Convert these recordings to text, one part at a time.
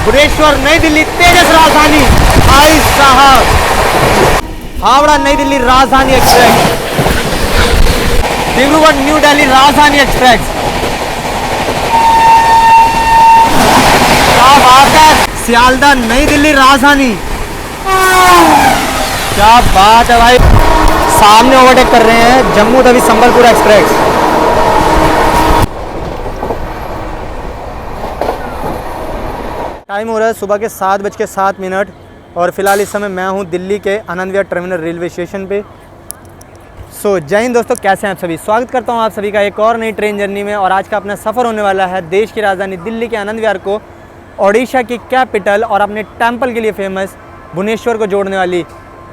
भुवनेश्वर नई दिल्ली तेजस राजधानी भाई साहब, हावड़ा नई दिल्ली राजधानी एक्सप्रेस, डिब्रूगढ़ न्यू दिल्ली राजधानी एक्सप्रेस। क्या बात है, सियालदह नई दिल्ली राजधानी, क्या बात है भाई। सामने ओवरटेक कर रहे हैं जम्मू तवी संबलपुर एक्सप्रेस। टाइम हो रहा है सुबह के 7:07 और फिलहाल इस समय मैं हूं दिल्ली के Anand Vihar terminal railway station पे। जय हिंद दोस्तों, कैसे हैं आप सभी। स्वागत करता हूं आप सभी का एक और नई ट्रेन जर्नी में। और आज का अपना सफ़र होने वाला है देश की राजधानी दिल्ली के आनंद विहार को ओडिशा की कैपिटल और अपने टेम्पल के लिए फेमस भुवनेश्वर को जोड़ने वाली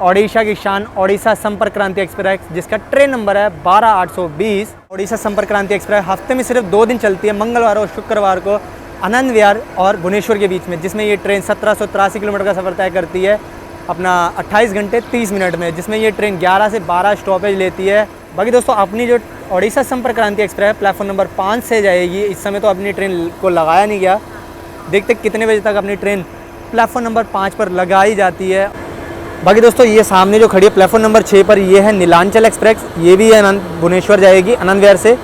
ओडिशा की शान ओडिशा संपर्क क्रांति एक्सप्रेस, जिसका ट्रेन नंबर है 12820। ओडिशा संपर्क क्रांति एक्सप्रेस हफ्ते में सिर्फ 2 दिन चलती है, मंगलवार और शुक्रवार को, आनंद विहार और भुवनेश्वर के बीच में, जिसमें ये ट्रेन 1783 किलोमीटर का सफ़र तय करती है अपना 28 घंटे 30 मिनट में, जिसमें ये ट्रेन 11 से 12 स्टॉपेज लेती है। बाकी दोस्तों, अपनी जो ओडिशा संपर्क क्रांति एक्सप्रेस प्लेटफॉर्म नंबर 5 से जाएगी। इस समय तो अपनी ट्रेन को लगाया नहीं गया, देखते कितने बजे तक अपनी ट्रेन प्लेटफॉर्म नंबर 5 पर लगाई जाती है। बाकी दोस्तों, ये सामने जो खड़ी है प्लेटफॉर्म नंबर 6 पर, ये है नीलांचल एक्सप्रेस। ये भी भुवनेश्वर जाएगी आनंद विहार से,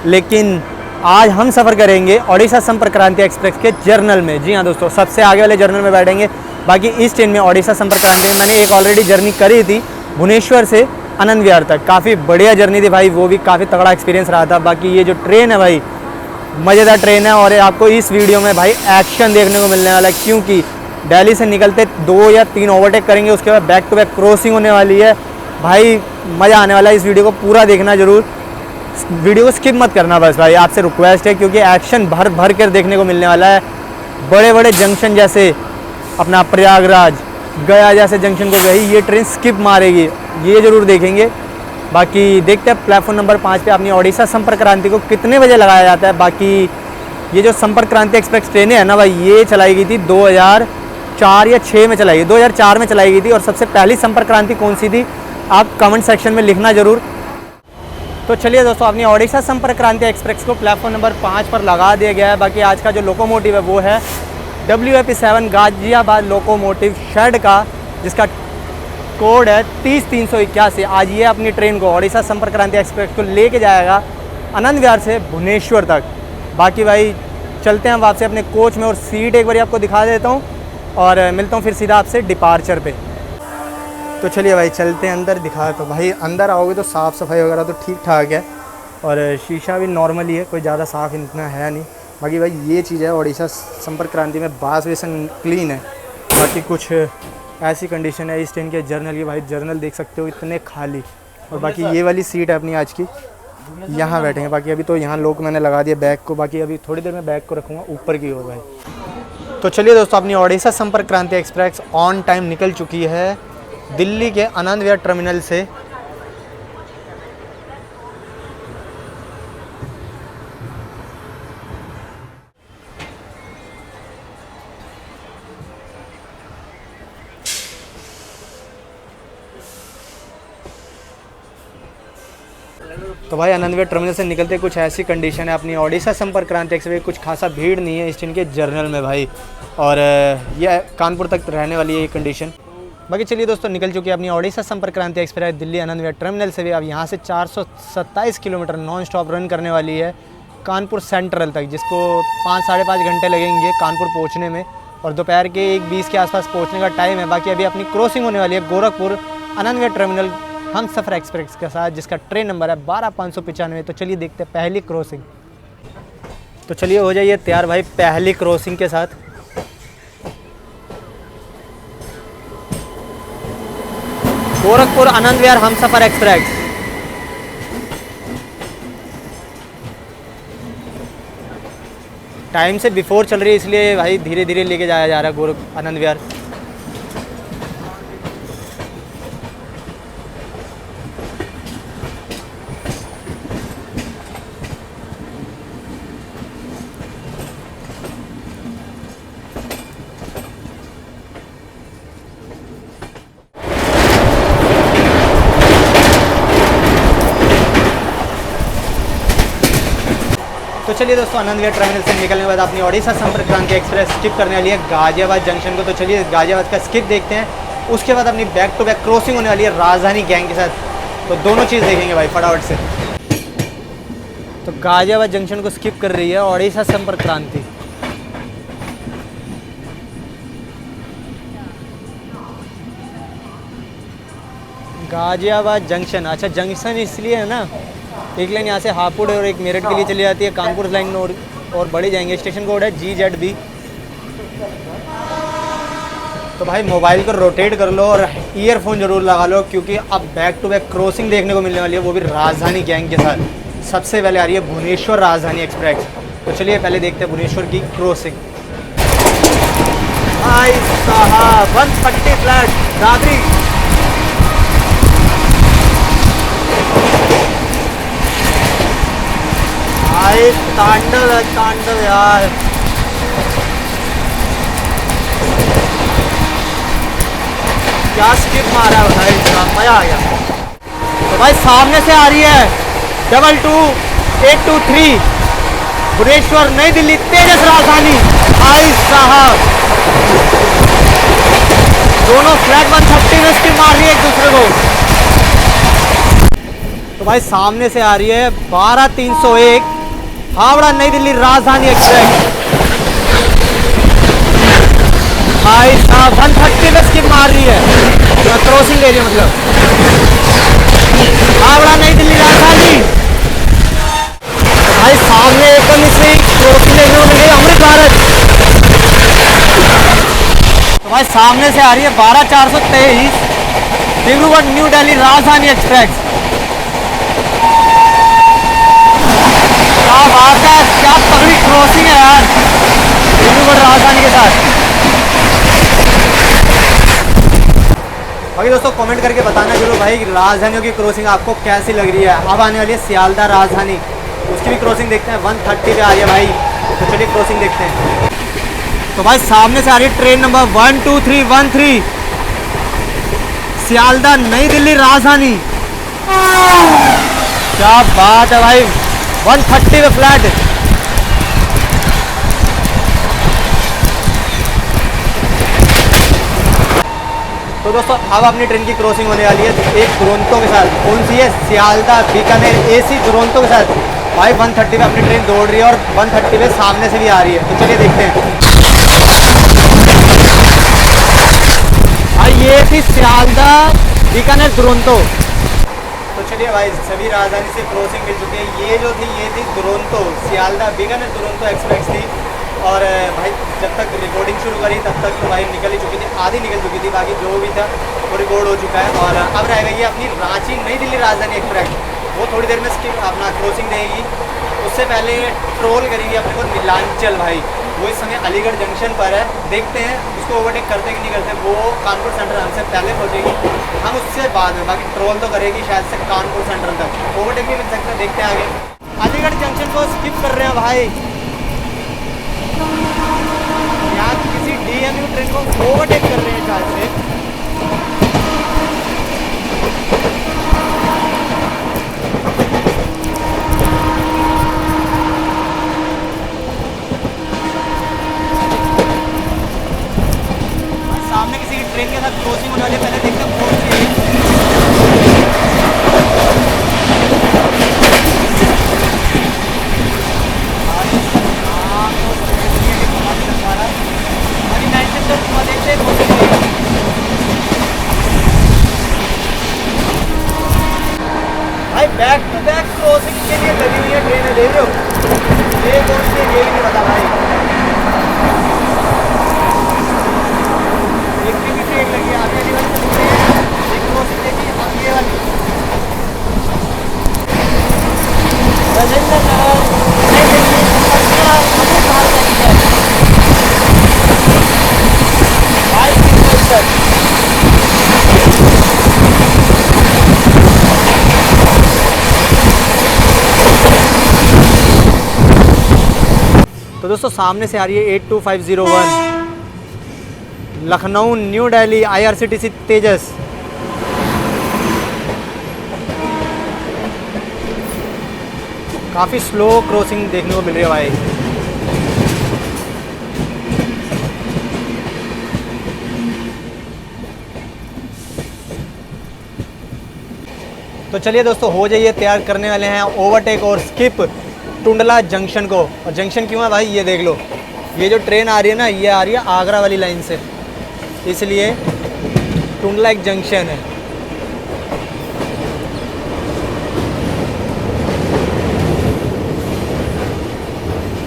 लेकिन आज हम सफ़र करेंगे ओडिशा संपर्क क्रांति एक्सप्रेस के जर्नल में। जी हाँ दोस्तों, सबसे आगे वाले जर्नल में बैठेंगे। बाकी इस ट्रेन में ओडिशा संपर्क क्रांति में मैंने एक ऑलरेडी जर्नी करी थी भुवनेश्वर से आनंद विहार तक, काफ़ी बढ़िया जर्नी थी भाई, वो भी काफ़ी तगड़ा एक्सपीरियंस रहा था। बाकी ये जो ट्रेन है भाई, मज़ेदार ट्रेन है। और आपको इस वीडियो में भाई एक्शन देखने को मिलने वाला है, क्योंकि दिल्ली से निकलते 2 या 3 ओवरटेक करेंगे, उसके बाद बैक टू बैक क्रॉसिंग होने वाली है भाई। मज़ा आने वाला है, इस वीडियो को पूरा देखना जरूर, वीडियो को स्किप मत करना बस भाई, आपसे रिक्वेस्ट है, क्योंकि एक्शन भर भर कर देखने को मिलने वाला है। बड़े बड़े जंक्शन जैसे अपना प्रयागराज, गया जैसे जंक्शन को गई ये ट्रेन स्किप मारेगी, ये ज़रूर देखेंगे। बाकी देखते हैं प्लेटफॉर्म नंबर 5 पे अपनी ओडिशा संपर्क क्रांति को कितने बजे लगाया जाता है। बाकी ये जो संपर्क क्रांति एक्सप्रेस ट्रेनें है ना भाई, ये चलाई गई थी 2004 या 6 में चलाई गई, 2004 में चलाई गई थी। और सबसे पहली संपर्क क्रांति कौन सी थी, आप कमेंट सेक्शन में लिखना ज़रूर। तो चलिए दोस्तों, अपनी ओडिशा संपर्क क्रांति एक्सप्रेस को प्लेटफॉर्म नंबर 5 पर लगा दिया गया है। बाकी आज का जो लोकोमोटिव है वो है WAP7 गाजियाबाद लोकोमोटिव शेड का, जिसका कोड है 30381। आज ये अपनी ट्रेन को ओडिशा संपर्क क्रांति एक्सप्रेस को लेके जाएगा आनंद विहार से भुवनेश्वर तक। बाकी भाई चलते हैं आपसे अपने कोच में, और सीट एक बार आपको दिखा देता हूँ और मिलता हूँ फिर सीधा आपसे डिपार्चर पे। तो चलिए भाई चलते हैं अंदर, दिखा। तो भाई अंदर आओगे तो साफ़ सफाई वगैरह तो ठीक ठाक है, और शीशा भी नॉर्मल ही है, कोई ज़्यादा साफ़ इतना है नहीं। बाकी भाई ये चीज़ है ओडिशा संपर्क क्रांति में, बास बेसन क्लीन है। बाकी कुछ ऐसी कंडीशन है इस ट्रेन के जर्नल की, भाई जर्नल देख सकते हो इतने खाली। और बाकी ये वाली सीट है अपनी आज की, यहाँ बैठेंगे। बाकी अभी तो यहाँ लोग मैंने लगा दिया बैग को, बाकी अभी थोड़ी देर में बैग को रखूँगा ऊपर की ओर भाई। तो चलिए दोस्तों, अपनी ओडिशा संपर्क क्रांति एक्सप्रेस ऑन टाइम निकल चुकी है दिल्ली के आनंद विहार टर्मिनल से। तो भाई आनंद विहार टर्मिनल से निकलते कुछ ऐसी कंडीशन है अपनी ओडिशा संपर्क क्रांति एक्सप्रेस, कुछ खासा भीड़ नहीं है इस ट्रेन के जर्नल में भाई, और ये कानपुर तक रहने वाली है ये कंडीशन। बाकी चलिए दोस्तों, निकल चुकी है अपनी ओडिशा संपर्क क्रांति एक्सप्रेस दिल्ली आनंद विहार टर्मिनल से भी। अब यहाँ से 427 किलोमीटर नॉन स्टॉप रन करने वाली है कानपुर सेंट्रल तक, जिसको 5 साढ़े 5 घंटे लगेंगे कानपुर पहुँचने में, और दोपहर के 1:20 के आसपास पहुँचने का टाइम है। बाकी अभी अपनी क्रॉसिंग होने वाली है गोरखपुर आनंद विहार टर्मिनल हम सफ़र एक्सप्रेस के साथ, जिसका ट्रेन नंबर है 12595। तो चलिए देखते हैं पहली क्रॉसिंग। तो चलिए हो जाइए तैयार भाई पहली क्रॉसिंग के साथ। गोरखपुर आनंद विहार हम सफ़र एक्सप्रेस, टाइम से बिफोर चल रही है, इसलिए भाई धीरे धीरे लेके जाया जा रहा है गोरखपुर आनंद विहार। तो चलिए दोस्तों, आनंद विहार टर्मिनल से निकलने के बाद अपनी ओडिशा संपर्क क्रांति एक्सप्रेस स्किप करने वाली है गाजियाबाद जंक्शन को। तो चलिए गाजियाबाद का स्किप देखते हैं, उसके बाद अपनी बैक टू बैक क्रॉसिंग होने वाली है राजधानी गैंग के साथ। तो दोनों चीज़ देखेंगे भाई फटाफट से। तो गाजियाबाद जंक्शन को स्किप कर रही है ओडिशा संपर्क क्रांति। गाजियाबाद जंक्शन, अच्छा जंक्शन इसलिए है ना, एक लाइन यहाँ से हापुड़ और एक मेरठ के लिए चली जाती है, कानपुर लाइन और बढ़ी जाएंगे। स्टेशन कोड है GZB। तो भाई मोबाइल को रोटेट कर लो और ईयरफोन जरूर लगा लो, क्योंकि अब बैक टू बैक क्रॉसिंग देखने को मिलने वाली है, वो भी राजधानी गैंग के साथ। सबसे पहले आ रही है भुवनेश्वर राजधानी एक्सप्रेस। तो चलिए पहले देखते हैं भुवनेश्वर की क्रॉसिंग। भाई साहब 130 फ्लैट दादरी। भाई तांडव है तांडव यार। क्या स्किप मारा है भाई, मजा आ गया। तो भाई सामने से आ रही है 22823 भुवनेश्वर नई दिल्ली तेजस राजधानी। भाई साहब दोनों फ्लैट 130 में स्किप मार रही है एक दूसरे को। तो भाई सामने से आ रही है 12301 हावड़ा नई दिल्ली राजधानी एक्सप्रेस। भाई साहब 130 में स्किप मार रही है, क्रॉसिंग ले रही है मतलब। हावड़ा नई दिल्ली राजधानी। भाई सामने एकदम इसे क्रॉसिंग लेने को मिल गई अमृत भारत। तो भाई सामने से आ रही है 12423 डिब्रूगढ़ न्यू दिल्ली राजधानी एक्सप्रेस। क्या बात है, क्या तगड़ी क्रॉसिंग है यार डिब्रूगढ़ राजधानी के साथ। बाकी दोस्तों कमेंट करके बताना जरूर भाई राजधानियों की क्रॉसिंग आपको कैसी लग रही है। अब आने वाली है सियालदा राजधानी, उसकी भी क्रॉसिंग देखते हैं। 130 पे आ रही है भाई। तो चलिए क्रॉसिंग देखते हैं। तो भाई सामने से आ रही है ट्रेन नंबर 12313 सियालदा नई दिल्ली राजधानी। क्या बात है भाई, 130 पे फ्लैट। तो दोस्तों अब अपनी ट्रेन की क्रॉसिंग होने वाली है एक दुरंतो के साथ। कौन सी है? सियालदा बीकानेर AC दुरंतो के साथ। भाई 130 पे अपनी ट्रेन दौड़ रही है और 130 पे सामने से भी आ रही है। तो चलिए देखते हैं। भाई ये थी सियालदा बीकानेर दुरंतो। तो चलिए भाई सभी राजधानी से क्रॉसिंग मिल चुकी है। ये जो थी ये थी दुरंतो, सियालदा बीकानेर दुरंतो एक्सप्रेस थी। और भाई जब तक रिकॉर्डिंग शुरू करी तब तक तो भाई निकल ही चुकी थी, आधी निकल चुकी थी, बाकी जो भी था वो रिकॉर्ड हो चुका है। और अब रह गई है अपनी रांची नई दिल्ली राजधानी एक्सप्रेस। वो थोड़ी देर में अपना क्रॉसिंग देगी। उससे पहले ट्रोल करेंगे अपने को नीलांचल भाई, वो इस समय अलीगढ़ जंक्शन पर है। देखते हैं उसको ओवरटेक करते कि नहीं करते। वो कानपुर सेंट्रल हमसे पहले पहुँचेगी, हम उससे बाद में। बाकी ट्रोल तो करेगी शायद से कानपुर सेंट्रल तक, ओवरटेक भी मिल सकता है। देखते हैं आगे। अलीगढ़ जंक्शन को स्किप कर रहे हैं भाई, यहाँ किसी DMU ट्रेन को ओवरटेक कर रहे हैं शायद से। सामने किसी की ट्रेन के साथ क्रॉसिंग होने वाली है, पहले देखते हैं कौन सी है। भाई बैक टू बैक क्रॉसिंग के लिए लगी हुई है ट्रेनें, देख रहे हो। ये कौन सी है ये भी नहीं पता भाई। एक के पीछे एक लगी है, आगे वाली वाली तो दिख रही है। एक क्रॉसिंग देखी, अब ये वाली राजेंद्र तो दोस्तों सामने से आ रही है 82501 लखनऊ न्यू दिल्ली IRCTC तेजस। काफ़ी स्लो क्रॉसिंग देखने को मिल रही है भाई। तो चलिए दोस्तों, हो जाइए तैयार, करने वाले हैं ओवरटेक और स्किप टुंडला जंक्शन को। और जंक्शन क्यों है भाई, ये देख लो, ये जो ट्रेन आ रही है ना, ये आ रही है आगरा वाली लाइन से, इसलिए टुंडला एक जंक्शन है।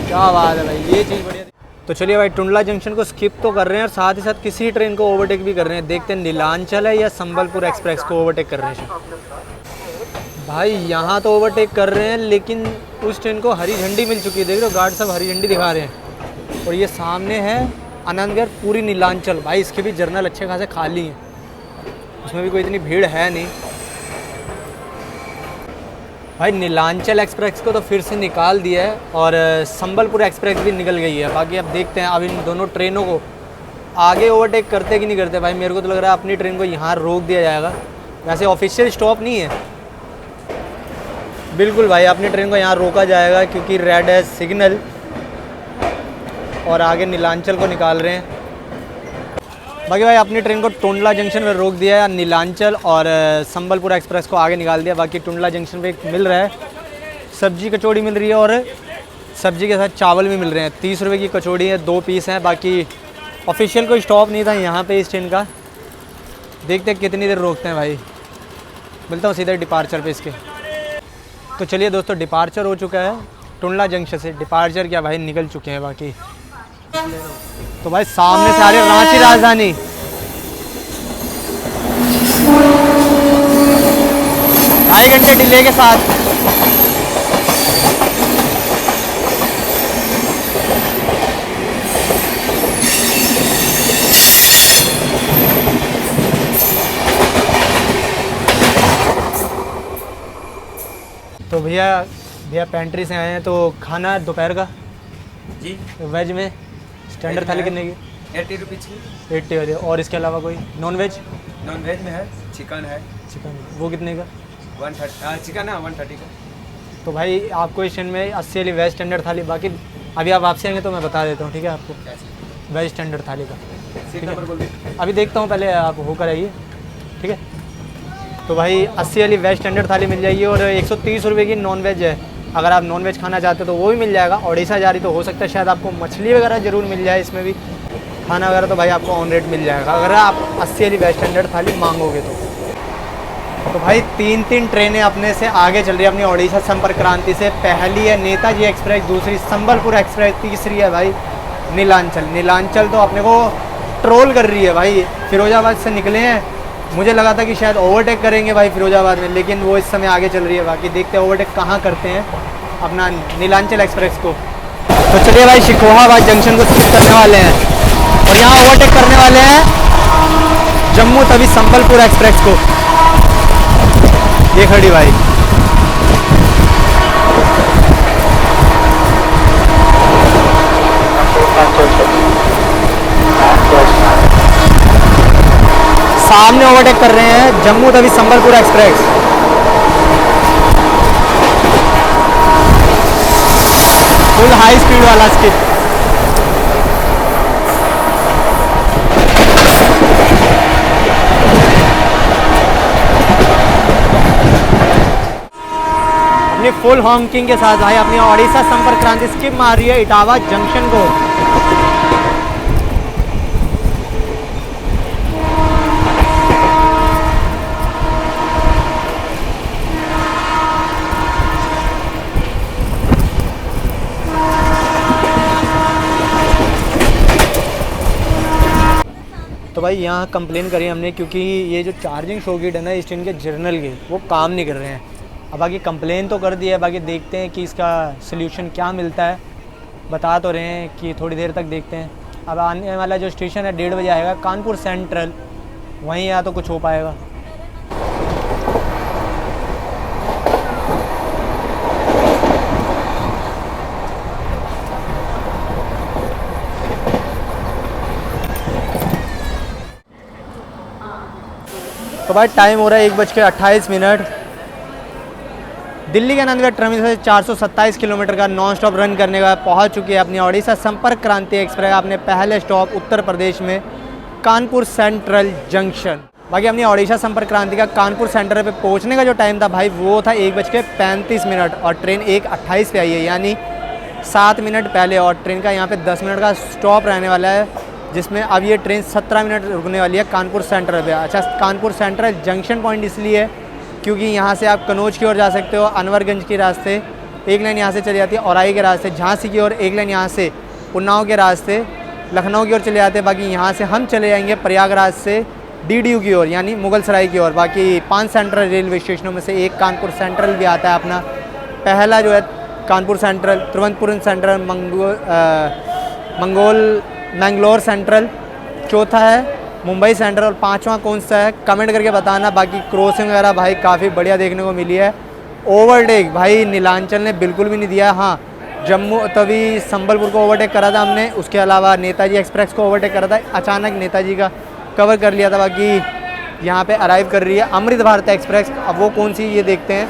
क्या बात है भाई, ये चीज़ बढ़िया। तो चलिए भाई, टुंडला जंक्शन को स्किप तो कर रहे हैं और साथ ही साथ किसी ट्रेन को ओवरटेक भी कर रहे हैं। देखते हैं नीलांचल है या संबलपुर एक्सप्रेस को ओवरटेक कर रहे हैं भाई। यहाँ तो ओवरटेक कर रहे हैं, लेकिन उस ट्रेन को हरी झंडी मिल चुकी है। देख लो गार्ड सब हरी झंडी दिखा रहे हैं। और ये सामने है आनंदगढ़ पूरी नीलांचल भाई, इसके भी जर्नल अच्छे खासे खाली हैं, उसमें भी कोई इतनी भीड़ है नहीं भाई। नीलांचल एक्सप्रेस को तो फिर से निकाल दिया है और संबलपुर एक्सप्रेस भी निकल गई है। बाकी अब देखते हैं अब इन दोनों ट्रेनों को आगे ओवरटेक करते कि नहीं करते भाई। मेरे को तो लग रहा है अपनी ट्रेन को यहाँ रोक दिया जाएगा। वैसे ऑफिशियल स्टॉप नहीं है बिल्कुल भाई, अपनी ट्रेन को यहाँ रोका जाएगा क्योंकि रेड है सिग्नल और आगे नीलांचल को निकाल रहे हैं। बाकी भाई अपनी ट्रेन को टुंडला जंक्शन में रोक दिया है, नीलांचल और संबलपुर एक्सप्रेस को आगे निकाल दिया। बाकी टुंडला जंक्शन पे मिल रहा है सब्जी कचौड़ी मिल रही है और सब्जी के साथ चावल भी मिल रहे हैं। 30 रुपये की कचौड़ी है, 2 पीस हैं। बाकी ऑफिशियल कोई स्टॉप नहीं था यहाँ पे इस ट्रेन का। देखते हैं कितनी देर रोकते हैं भाई। मिलता हूँ सीधे डिपार्चर पे इसके। तो चलिए दोस्तों, डिपार्चर हो चुका है टुंडला जंक्शन से। डिपार्चर क्या भाई, निकल चुके हैं। बाकी तो भाई सामने से आ रही है रांची राजधानी। ढाई घंटे डिले के साथ तो भैया पेंट्री से आए हैं। तो खाना दोपहर का जी वेज में स्टैंडर्ड थाली कितने की? 80 रुपीज़ की। 80 वाली। और इसके अलावा कोई नॉन वेज? नॉन वेज में है चिकन है। चिकन वो कितने का? 130 चिकन है 130 का। तो भाई आपको इस ट्रेन में 80 वाली वेज स्टैंडर्ड थाली। बाकी अभी आप वापसी आएंगे तो मैं बता देता हूँ, ठीक है आपको, वेज स्टैंडर्ड थाली का। सीट नंबर बोल दीजिए। अभी देखता हूँ, पहले आप होकर आइए, ठीक है। तो भाई 80 वाली वेज स्टैंडर्ड थाली मिल जाएगी और 130 रुपये की नॉन वेज है। अगर आप नॉन वेज खाना चाहते हो तो वो भी मिल जाएगा। उड़ीसा जा रही तो हो सकता है शायद आपको मछली वगैरह ज़रूर मिल जाए इसमें भी। खाना वगैरह तो भाई आपको ऑन रेट मिल जाएगा अगर आप 80 वाली वेज स्टैंडर्ड थाली मांगोगे तो भाई 3 ट्रेनें अपने से आगे चल रही है अपनी उड़ीसा संपर्क क्रांति से। पहली है नेताजी एक्सप्रेस, दूसरी संबलपुर एक्सप्रेस, तीसरी है भाई नीलांचल। नीलांचल तो अपने को ट्रोल कर रही है भाई। फिरोजाबाद से निकले हैं, मुझे लगा था कि शायद ओवरटेक करेंगे भाई फिरोजाबाद में, लेकिन वो इस समय आगे चल रही है। बाकी देखते हैं ओवरटेक कहाँ करते हैं अपना नीलांचल एक्सप्रेस को। तो चलिए भाई, शिकोहाबाद जंक्शन को स्किप करने वाले हैं और यहाँ ओवरटेक करने वाले हैं जम्मू तवी संबलपुर एक्सप्रेस को। ये खड़ी भाई। सामने ओवरटेक कर रहे हैं Jammu Tawi Sambalpur express. Full high speed वाला स्किप। अपनी फुल हॉकिंग के साथ भाई अपनी उड़ीसा संपर्क क्रांति स्किप मार रही है इटावा जंक्शन को। तो भाई यहाँ कंप्लेन करी हमने क्योंकि ये जो चार्जिंग सॉकेट है ना इस ट्रेन के जर्नल के, वो काम नहीं कर रहे हैं। अब बाकी कंप्लेन तो कर दिया है, बाकी देखते हैं कि इसका सल्यूशन क्या मिलता है। बता तो रहे हैं कि थोड़ी देर तक देखते हैं। अब आने वाला जो स्टेशन है 1:30 बजे आएगा, कानपुर सेंट्रल, वहीं या तो कुछ हो पाएगा। तो भाई टाइम हो रहा है 1:28। दिल्ली के आनंद विहार टर्मिनल से 427 किलोमीटर का नॉन स्टॉप रन करने के बाद पहुँच चुकी है अपनी ओडिशा संपर्क क्रांति एक्सप्रेस अपने पहले स्टॉप उत्तर प्रदेश में कानपुर सेंट्रल जंक्शन। बाकी अपनी ओडिशा संपर्क क्रांति का कानपुर सेंटर पे पहुंचने का जो टाइम था भाई वो था 1:35 और ट्रेन 1:28 पे आई है, यानी 7 मिनट पहले। और ट्रेन का यहाँ पे 10 मिनट का स्टॉप रहने वाला है, जिसमें अब ये ट्रेन 17 मिनट रुकने वाली है कानपुर सेंट्रल पे। अच्छा, कानपुर सेंट्रल जंक्शन पॉइंट इसलिए है क्योंकि यहाँ से आप कनौज की ओर जा सकते हो, अनवरगंज के रास्ते एक लाइन यहाँ से चली जाती है, औराई के रास्ते झांसी की ओर एक लाइन यहाँ से, उन्नाव के रास्ते लखनऊ की ओर चले जाते हैं। बाकी यहाँ से हम चले जाएंगे प्रयागराज से DDU की ओर यानी मुगल सराय की ओर। बाकी 5 सेंट्रल रेलवे स्टेशनों में से एक कानपुर सेंट्रल भी आता है अपना। पहला जो है Kanpur central, Thiruvananthapuram central, Mangalore central, चौथा है मुंबई सेंट्रल और 5वां कौन सा है कमेंट करके बताना। बाकी क्रॉसिंग वगैरह भाई काफ़ी बढ़िया देखने को मिली है। ओवरटेक भाई नीलांचल ने बिल्कुल भी नहीं दिया। हाँ, जम्मू तभी संबलपुर को ओवरटेक करा था हमने, उसके अलावा नेताजी एक्सप्रेस को ओवरटेक करा था, अचानक नेताजी का कवर कर लिया था। बाकी यहाँ पे अराइव कर रही है अमृत भारत एक्सप्रेस। अब वो कौन सी ये देखते हैं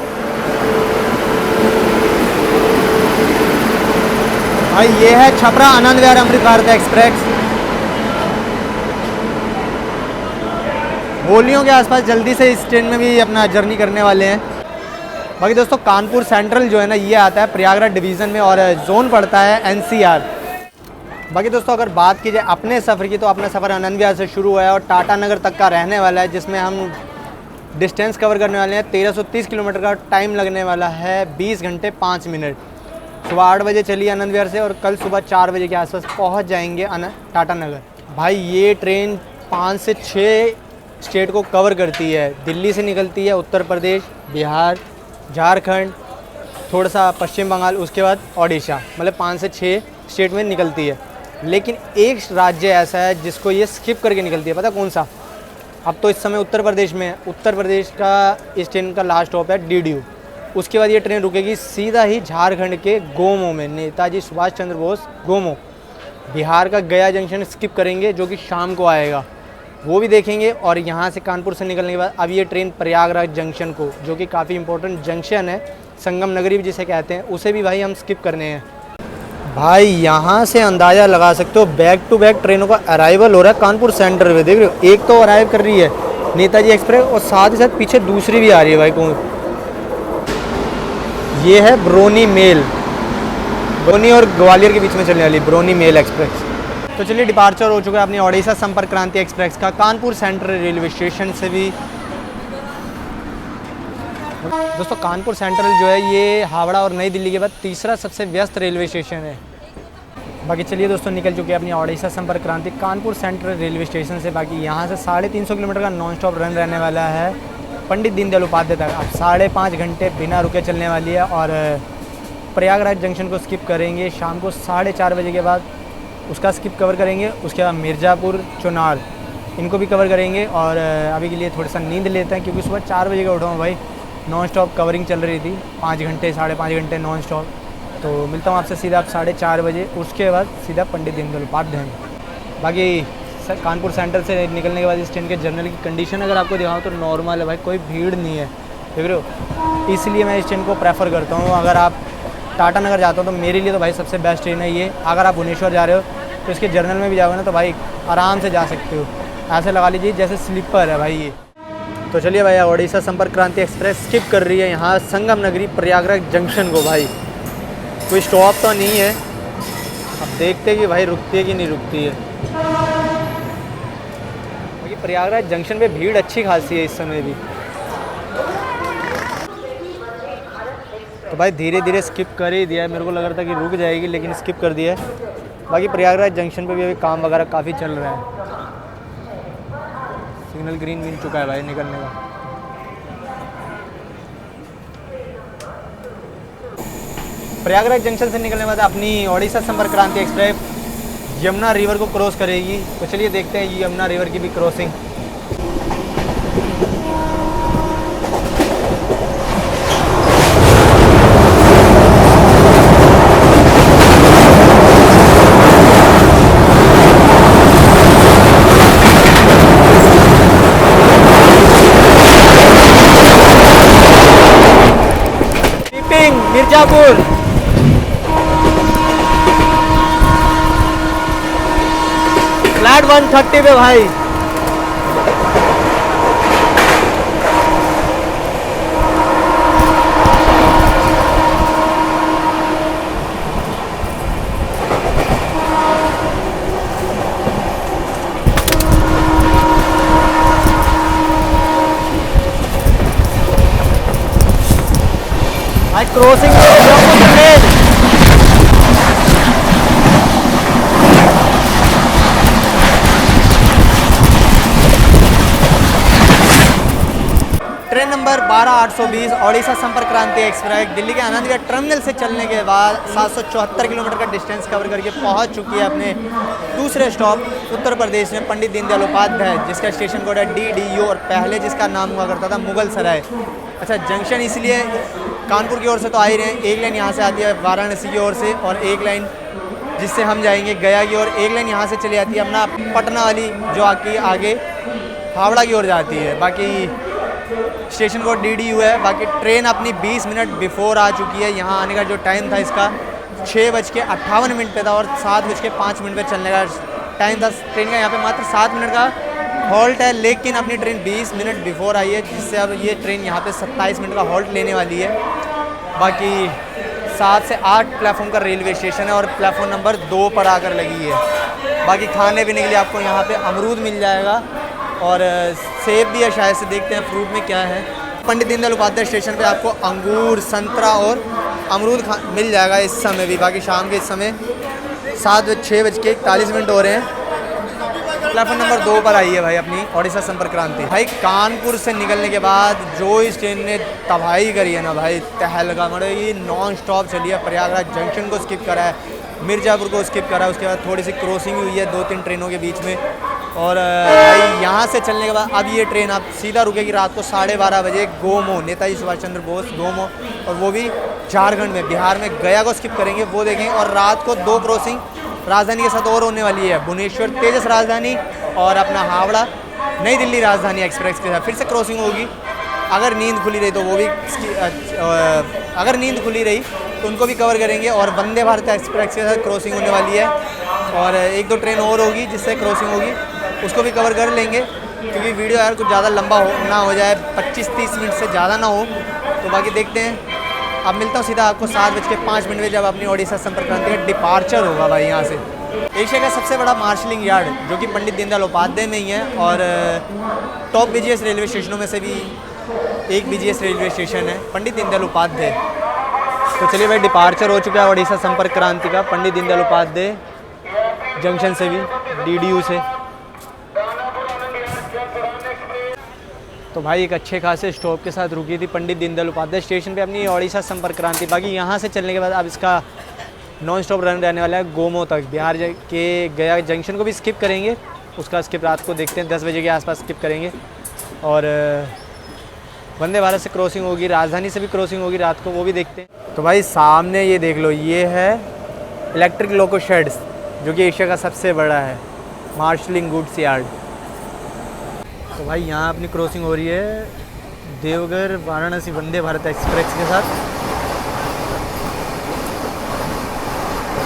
भाई, ये है छपरा आनंद विहार अमृत भारत एक्सप्रेस। होलियों के आसपास जल्दी से इस ट्रेन में भी अपना जर्नी करने वाले हैं। बाकी दोस्तों कानपुर सेंट्रल जो है ना ये आता है प्रयागराज डिवीज़न में और जोन पड़ता है NCR। बाकी दोस्तों अगर बात की जाए अपने सफ़र की तो अपना सफ़र आनंद विहार से शुरू हुआ है और टाटा नगर तक का रहने वाला है, जिसमें हम डिस्टेंस कवर करने वाले हैं 1330 किलोमीटर का। टाइम लगने वाला है 20 घंटे 5 मिनट। सुबह 8 बजे चली आनंद विहार से और कल सुबह 4 बजे के आसपास पहुंच जाएंगे टाटा नगर। भाई ये ट्रेन 5 से 6 स्टेट को कवर करती है। दिल्ली से निकलती है उत्तर प्रदेश, बिहार, झारखंड, थोड़ा सा पश्चिम बंगाल, उसके बाद ओडिशा, मतलब 5 से 6 स्टेट में निकलती है। लेकिन एक राज्य ऐसा है जिसको ये स्किप करके निकलती है, पता कौन सा? अब तो इस समय उत्तर प्रदेश में है। उत्तर प्रदेश का इस ट्रेन का लास्ट स्टॉप है DDU। उसके बाद ये ट्रेन रुकेगी सीधा ही झारखंड के गोमो में, नेताजी सुभाष चंद्र बोस गोमो। बिहार का गया जंक्शन स्किप करेंगे जो कि शाम को आएगा, वो भी देखेंगे। और यहाँ से कानपुर से निकलने के बाद अब ये ट्रेन प्रयागराज जंक्शन को, जो कि काफ़ी इंपॉर्टेंट जंक्शन है, संगम नगरी भी जिसे कहते हैं, उसे भी भाई हम स्किप करने हैं। भाई यहाँ से अंदाज़ा लगा सकते हो बैक टू बैक ट्रेनों का अराइवल हो रहा है कानपुर सेंटर में। देख रहे हो, एक तो अराइव कर रही है नेताजी एक्सप्रेस और साथ ही साथ पीछे दूसरी भी आ रही है भाई। कौन? ये है ब्रोनी मेल, ब्रोनी और ग्वालियर के बीच में चलने वाली ब्रोनी मेल एक्सप्रेस। तो चलिए डिपार्चर हो चुका है अपनी ओडिशा संपर्क क्रांति एक्सप्रेस का कानपुर सेंट्रल रेलवे स्टेशन से भी। दोस्तों कानपुर सेंट्रल जो है ये हावड़ा और नई दिल्ली के बाद तीसरा सबसे व्यस्त रेलवे स्टेशन है। बाकी चलिए दोस्तों निकल चुके हैं अपनी ओडिशा संपर्क क्रांति कानपुर सेंट्रल रेलवे स्टेशन से। बाकी यहाँ से 350 किलोमीटर का नॉन स्टॉप रन रहने वाला है पंडित दीनदयाल उपाध्याय तक। अब 5.5 घंटे बिना रुके चलने वाली है और प्रयागराज जंक्शन को स्किप करेंगे। शाम को 4:30 बजे के बाद उसका स्किप कवर करेंगे। उसके बाद मिर्ज़ापुर, चुनार, इनको भी कवर करेंगे। और अभी के लिए थोड़ा सा नींद लेते हैं क्योंकि सुबह 4 बजे का उठा हूँ भाई। नॉन स्टॉप कवरिंग चल रही थी 5 घंटे 5.5 घंटे नॉन स्टॉप। तो मिलता हूँ आपसे सीधा आप 4:30 बजे, उसके बाद सीधा पंडित दीनदयाल उपाध्याय। बाकी कानपुर सेंटर से निकलने के बाद इस ट्रेन के जर्नल की कंडीशन अगर आपको दिखाऊँ तो नॉर्मल है भाई, कोई भीड़ नहीं है, देख रहे हो। इसलिए मैं इस ट्रेन को प्रेफर करता हूँ। अगर आप टाटा नगर जाते हो तो मेरे लिए तो भाई सबसे बेस्ट ट्रेन है ये। अगर आप भुवनेश्वर जा रहे हो तो इसके जर्नल में भी जाओगे ना तो भाई आराम से जा सकते हो, ऐसे लगा लीजिए जैसे स्लीपर है भाई ये। तो चलिए भाई ओडिशा संपर्क क्रांति एक्सप्रेस स्किप कर रही है यहाँ संगम नगरी प्रयागराज जंक्शन को। भाई कोई स्टॉप तो नहीं है, अब देखते हैं कि भाई रुकती है कि नहीं रुकती है। क्योंकि प्रयागराज जंक्शन पे भीड़ अच्छी खासी है इस समय भी। तो भाई धीरे धीरे स्किप कर ही दिया है, मेरे को लग रहा था कि रुक जाएगी लेकिन स्किप कर दिया है। बाकी प्रयागराज जंक्शन पे भी अभी काम वगैरह काफ़ी चल रहा है। सिग्नल ग्रीन मिल चुका है भाई निकलने का। प्रयागराज जंक्शन से निकलने के बाद अपनी ओडिशा संपर्क क्रांति एक्सप्रेस यमुना रिवर को क्रॉस करेगी। तो चलिए देखते हैं यमुना रिवर की भी क्रॉसिंग। मिर्जापुर। फ्लैट 130 पे भाई। भाई क्रॉसिंग ट्रेन नंबर 12820 ओडिशा संपर्क क्रांति एक्सप्रेस दिल्ली के आनंद विहार टर्मिनल से चलने के बाद 774 किलोमीटर का डिस्टेंस कवर करके पहुंच चुकी है अपने दूसरे स्टॉप उत्तर प्रदेश में पंडित दीनदयाल उपाध्याय, जिसका स्टेशन कोड है DDU और पहले जिसका नाम हुआ करता था मुगल सराय। अच्छा, जंक्शन इसलिए कानपुर की ओर से तो आ ही रहे हैं, एक लाइन यहाँ से आती है वाराणसी की ओर से और एक लाइन जिससे हम जाएंगे गया की ओर, एक लाइन यहाँ से चली जाती है अपना पटना वाली जो आगे हावड़ा की ओर जाती है। बाकी स्टेशन कोड DDU है। बाकी ट्रेन अपनी 20 मिनट बिफोर आ चुकी है। यहाँ आने का जो टाइम था इसका 6:58 पे था और 7:05 पे चलने का टाइम था। ट्रेन का यहाँ पे मात्र 7 मिनट का हॉल्ट है, लेकिन अपनी ट्रेन 20 मिनट बिफोर आई है, जिससे अब ये ट्रेन यहाँ पे 27 मिनट का हॉल्ट लेने वाली है। बाकी 7 से 8 प्लेटफॉर्म का रेलवे स्टेशन है और प्लेटफॉर्म नंबर 2 पर आकर लगी है। बाकी खाने पीने के लिए आपको यहाँ पे अमरूद मिल जाएगा और सेब भी है शायद से, देखते हैं फ्रूट में क्या है। पंडित दीनदयाल उपाध्याय स्टेशन पे आपको अंगूर, संतरा और अमरूद मिल जाएगा इस समय भी। बाकी शाम के इस समय 6:41 हो रहे हैं। प्लेटफॉर्म नंबर 2 पर आई है भाई अपनी ओडिशा संपर्क क्रांति। भाई कानपुर से निकलने के बाद जो इस ट्रेन ने तबाही करी है ना भाई, तहलका मतलब ये नॉन स्टॉप चली है। प्रयागराज जंक्शन को स्किप करा है, मिर्ज़ापुर को स्किप करा है, उसके बाद थोड़ी सी क्रॉसिंग हुई है 2-3 ट्रेनों के बीच में। और भाई यहाँ से चलने के बाद अब ये ट्रेन आप सीधा रुकेगी रात को 12:30 बजे गोमो, नेताजी सुभाष चंद्र बोस गोमो, और वो भी झारखंड में। बिहार में गया को स्किप करेंगे, वो देखेंगे। और रात को 2 क्रॉसिंग राजधानी के साथ और होने वाली है, भुवनेश्वर तेजस राजधानी और अपना हावड़ा नई दिल्ली राजधानी एक्सप्रेस के साथ फिर से क्रॉसिंग होगी। अगर नींद खुली रही तो वो भी अगर नींद खुली रही तो उनको भी कवर करेंगे। और वंदे भारत एक्सप्रेस के साथ क्रॉसिंग होने वाली है और 1-2 ट्रेन और होगी जिससे क्रॉसिंग होगी, उसको भी कवर कर लेंगे। क्योंकि वीडियो यार कुछ ज़्यादा लंबा ना हो जाए, 25-30 मिनट से ज़्यादा ना हो। तो बाकी देखते हैं। अब मिलता हूँ सीधा आपको 7:05 में जब अपनी ओडिशा संपर्क क्रांति का डिपार्चर होगा भाई यहाँ से। एशिया का सबसे बड़ा मार्शलिंग यार्ड जो कि पंडित दीनदयाल उपाध्याय में ही है और टॉप BGS रेलवे स्टेशनों में से भी एक BGS रेलवे स्टेशन है पंडित दीनदयाल उपाध्याय। तो चलिए भाई, डिपार्चर हो चुका है ओडिशा संपर्क क्रांति का पंडित दीनदयाल उपाध्याय जंक्शन से भी, DDU से। तो भाई एक अच्छे खासे स्टॉप के साथ रुकी थी पंडित दीनदयाल उपाध्याय स्टेशन पे अपनी ओडिशा संपर्क क्रांति। बाकी यहाँ से चलने के बाद अब इसका नॉन स्टॉप रन रहने वाला है गोमो तक। बिहार के गया जंक्शन को भी स्किप करेंगे, उसका स्किप रात को देखते हैं 10 बजे के आसपास स्किप करेंगे। और वंदे भारत से क्रॉसिंग होगी, राजधानी से भी क्रॉसिंग होगी रात को, वो भी देखते हैं। तो भाई सामने ये देख लो, ये है इलेक्ट्रिक लोको शेड्स जो कि एशिया का सबसे बड़ा है मार्शलिंग गुड्स यार्ड। तो भाई यहाँ अपनी क्रॉसिंग हो रही है देवघर वाराणसी वंदे भारत एक्सप्रेस के साथ,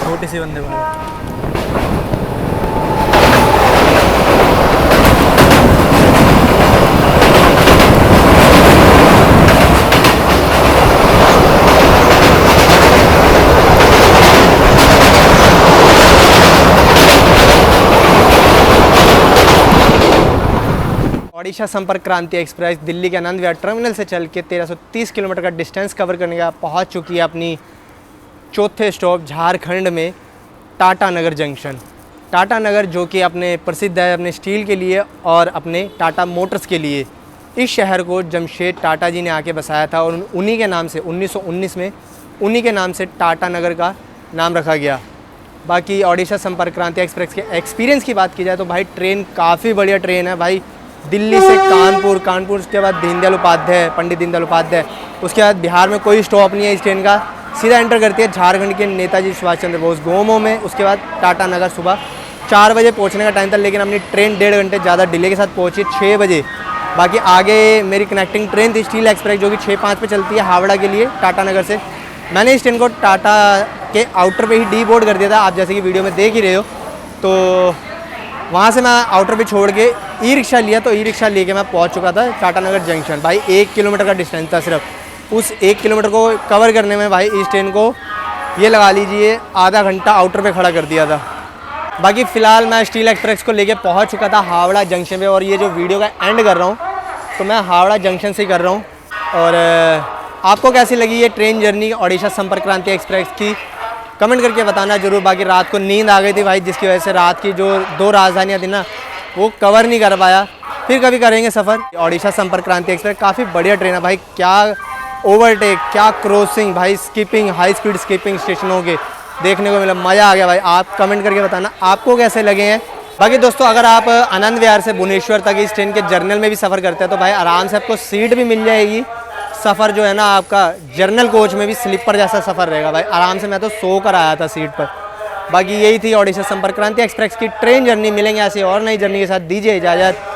छोटी सी वंदे भारत। ओडिशा संपर्क क्रांति एक्सप्रेस दिल्ली के आनंद विहार टर्मिनल से चल के 1330 किलोमीटर का डिस्टेंस कवर करने का पहुंच चुकी है अपनी चौथे स्टॉप झारखंड में टाटा नगर जंक्शन। टाटा नगर जो कि अपने प्रसिद्ध है अपने स्टील के लिए और अपने टाटा मोटर्स के लिए। इस शहर को जमशेद टाटा जी ने आके बसाया था और उन्हीं के नाम से 1919 में उन्हीं के नाम से टाटा नगर का नाम रखा गया। बाकी ओडिशा संपर्क क्रांति एक्सप्रेस के एक्सपीरियंस की बात की जाए तो भाई ट्रेन काफ़ी बढ़िया ट्रेन है भाई। दिल्ली से कानपुर उसके बाद दीनदयाल उपाध्याय पंडित दीनदयाल उपाध्याय, उसके बाद बिहार में कोई स्टॉप नहीं है इस ट्रेन का, सीधा एंटर करती है झारखंड के नेताजी सुभाष चंद्र बोस गोमो में। उसके बाद टाटा नगर सुबह 4 बजे पहुंचने का टाइम था, लेकिन अपनी ट्रेन 1.5 घंटे ज़्यादा डिले के साथ पहुंची 6 बजे। बाकी आगे मेरी कनेक्टिंग ट्रेन थी स्टील एक्सप्रेस जो कि 6:05 पे चलती है हावड़ा के लिए टाटा नगर से, मैंने इस ट्रेन को टाटा के आउटर पे ही डी बोर्ड कर दिया था, आप जैसे कि वीडियो में देख ही रहे हो। तो वहाँ से मैं आउटर पे छोड़ के ई रिक्शा लिया, तो ई रिक्शा लेके मैं पहुँच चुका था टाटा नगर जंक्शन। भाई 1 किलोमीटर का डिस्टेंस था सिर्फ। उस 1 किलोमीटर को कवर करने में भाई इस ट्रेन को ये लगा लीजिए आधा घंटा आउटर पे खड़ा कर दिया था। बाकी फ़िलहाल मैं स्टील एक्सप्रेस को लेके पहुंच चुका था हावड़ा जंक्शन पे, और ये जो वीडियो का एंड कर रहा हूं तो मैं हावड़ा जंक्शन से ही कर रहा हूं। और आपको कैसी लगी ये ट्रेन जर्नी ओडिशा संपर्क क्रांति एक्सप्रेस की, कमेंट करके बताना जरूर। बाकी रात को नींद आ गई थी भाई, जिसकी वजह से रात की जो 2 राजधानियाँ थी ना वो कवर नहीं कर पाया। फिर कभी करेंगे सफ़र। ओडिशा संपर्क क्रांति एक्सप्रेस काफ़ी बढ़िया ट्रेन है भाई, क्या ओवरटेक, क्या क्रॉसिंग, भाई स्किपिंग, हाई स्पीड स्किपिंग स्टेशनों के देखने को मिला, मज़ा आ गया भाई। आप कमेंट करके बताना आपको कैसे लगे हैं। बाकी दोस्तों अगर आप आनंद विहार से भुवनेश्वर तक इस ट्रेन के जर्नल में भी सफ़र करते हैं तो भाई आराम से आपको सीट भी मिल जाएगी। सफ़र जो है ना आपका जर्नल कोच में भी स्लीपर जैसा सफ़र रहेगा भाई, आराम से मैं तो सो कर आया था सीट पर। बाकी यही थी ओडिशा संपर्क क्रांति एक्सप्रेस की ट्रेन जर्नी। मिलेंगे ऐसी और नई जर्नी के साथ, दीजिए इजाज़त।